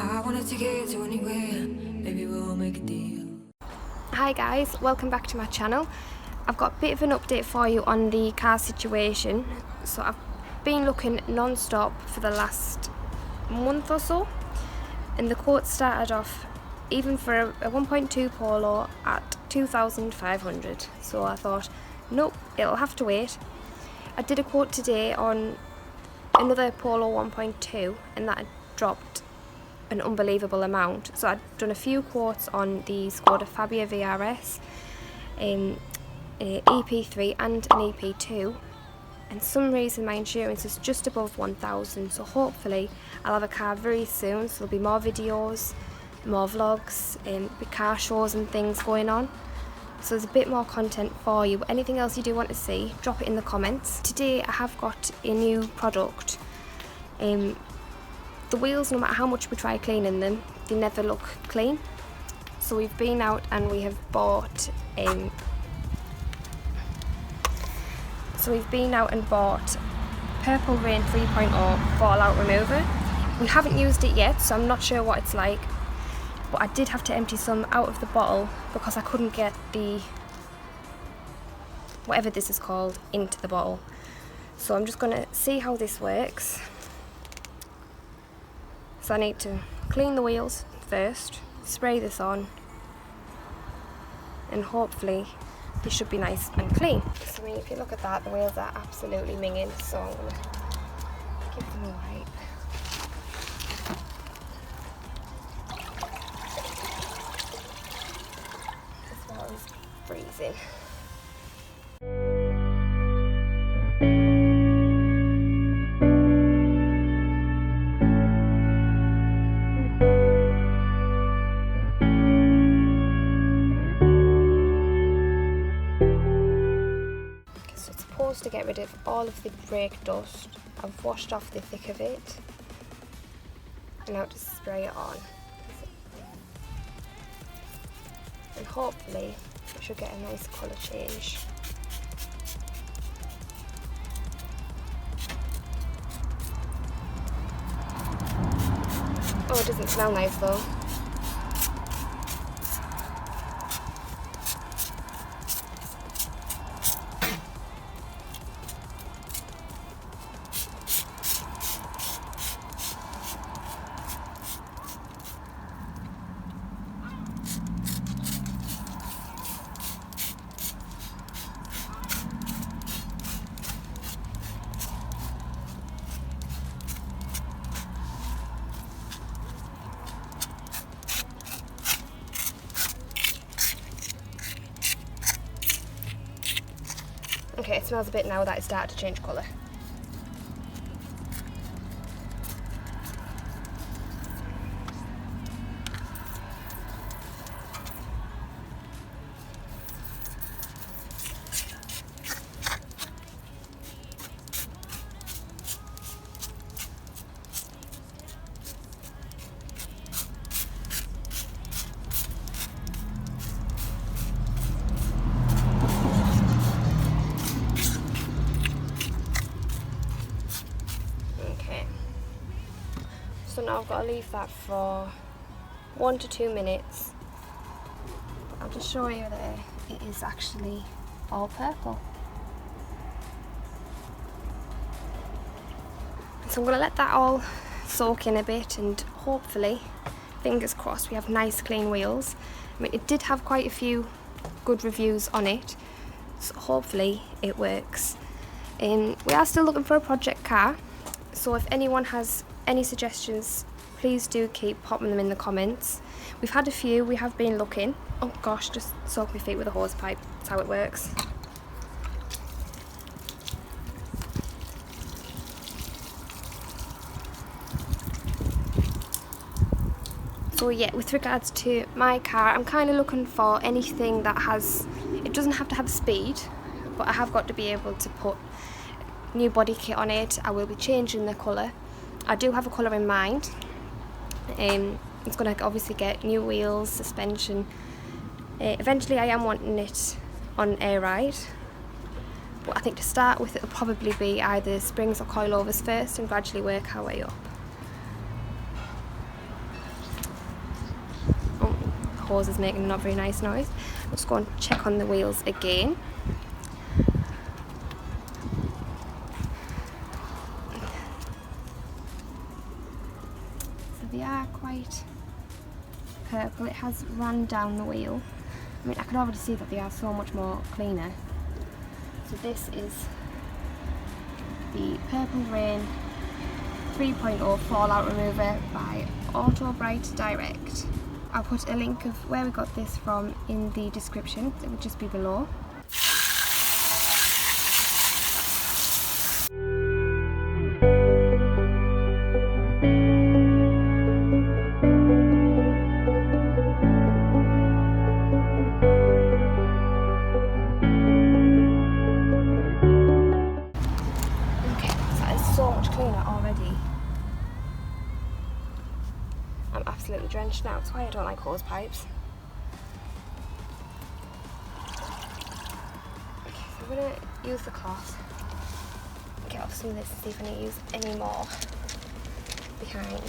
I wanna take it to anywhere. Maybe we'll make a deal. Hi guys, welcome back to my channel. I've got a bit of an update for you on the car situation. So I've been looking non-stop for the last month or so, and the quote started off even for a 1.2 Polo at 2,500. So I thought, nope, it'll have to wait. I did a quote today on another Polo 1.2 and that had dropped an unbelievable amount. So I'd done a few quotes on the Skoda Fabia VRS, an EP3 and an EP2, and some reason my insurance is just above 1,000, so hopefully I'll have a car very soon. So there'll be more videos, more vlogs, big car shows and things going on, so there's a bit more content for you. But anything else you do want to see, drop it in the comments. Today I have got a new product. The wheels, no matter how much we try cleaning them, they never look clean. So we've been out and we have bought Purple Rain 3.0 fallout remover. We haven't used it yet, so I'm not sure what it's like, but I did have to empty some out of the bottle because I couldn't get the whatever this is called into the bottle. So I'm just going to see how this works. So I need to clean the wheels first, spray this on, and hopefully they should be nice and clean. So I mean, if you look at that, the wheels are absolutely minging, so I'm going to give them a wipe. This water is freezing. To get rid of all of the brake dust, I've washed off the thick of it, and now to spray it on, and hopefully it should get a nice colour change. Oh, it doesn't smell nice though. Okay, it smells a bit now that it's started to change colour. So now I've got to leave that for 1 to 2 minutes. I'll just show you there, it is actually all purple. So I'm going to let that all soak in a bit, and hopefully, fingers crossed, we have nice clean wheels. I mean, it did have quite a few good reviews on it, so hopefully it works. We are still looking for a project car, so if anyone has any suggestions, please do keep popping them in the comments. We've had a few, we have been looking. Oh gosh, just soak my feet with a hose pipe, that's how it works. So yeah, with regards to my car, I'm kind of looking for anything that it doesn't have to have speed, but I have got to be able to put new body kit on it. I will be changing the colour. I do have a colour in mind. It's going to obviously get new wheels, suspension. Eventually I am wanting it on air ride, but I think to start with it'll probably be either springs or coilovers first and gradually work our way up. hose is making a not very nice noise. Let's go and check on the wheels again. So they are quite purple. It has run down the wheel. I mean, I can already see that they are so much more cleaner. So this is the Purple Rain 3.0 fallout remover by AutoBrite Direct. I'll put a link of where we got this from in the description. It would just be below. So much cleaner already. I'm absolutely drenched now. That's why I don't like hose pipes. Okay, so I'm going to use the cloth, get off some of this and see if I need to use any more behind.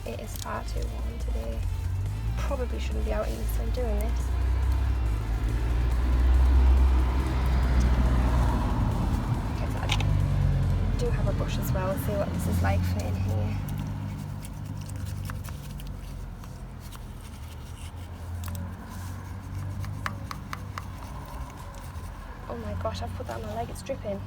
It is far too warm today. Probably shouldn't be out in the sun doing this. Okay, so I do have a brush as well. Let's see what this is like for in here. Oh my gosh, I've put that on my leg, it's dripping.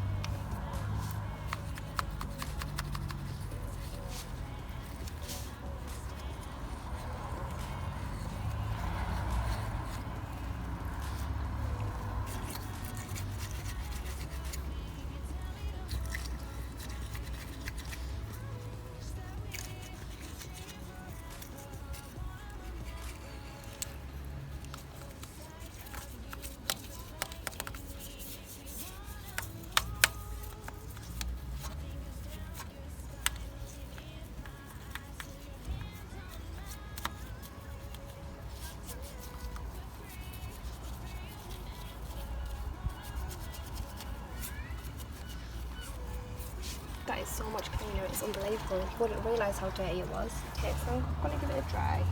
That is so much cleaner, it's unbelievable. You wouldn't realise how dirty it was. Okay, so I'm going to give it a dry.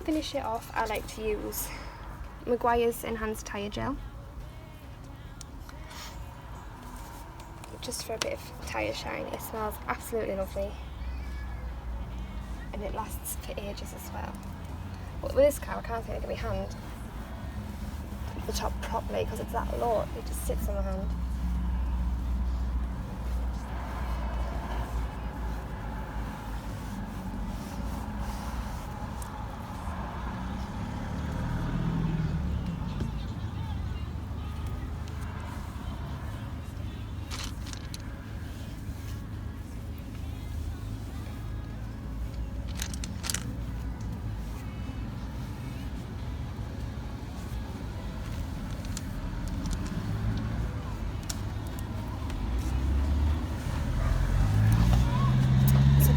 Finish it off, I like to use Maguire's Enhanced Tyre Gel just for a bit of tyre shine. It smells absolutely lovely and it lasts for ages as well. But with this car I can't take it with my hand the top properly because it's that low, it just sits on my hand.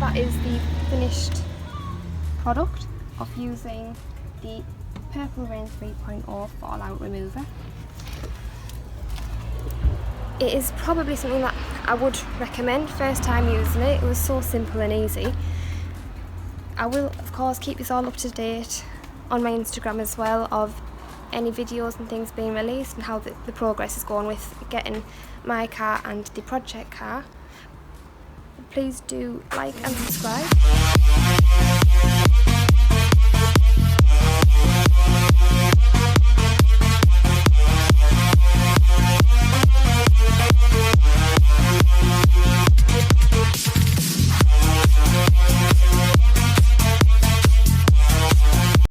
That is the finished product of using the Purple Rain 3.0 fallout remover. It is probably something that I would recommend first time using it. It was so simple and easy. I will of course keep this all up to date on my Instagram as well of any videos and things being released and how the progress is going with getting my car and the project car. Please do like and subscribe.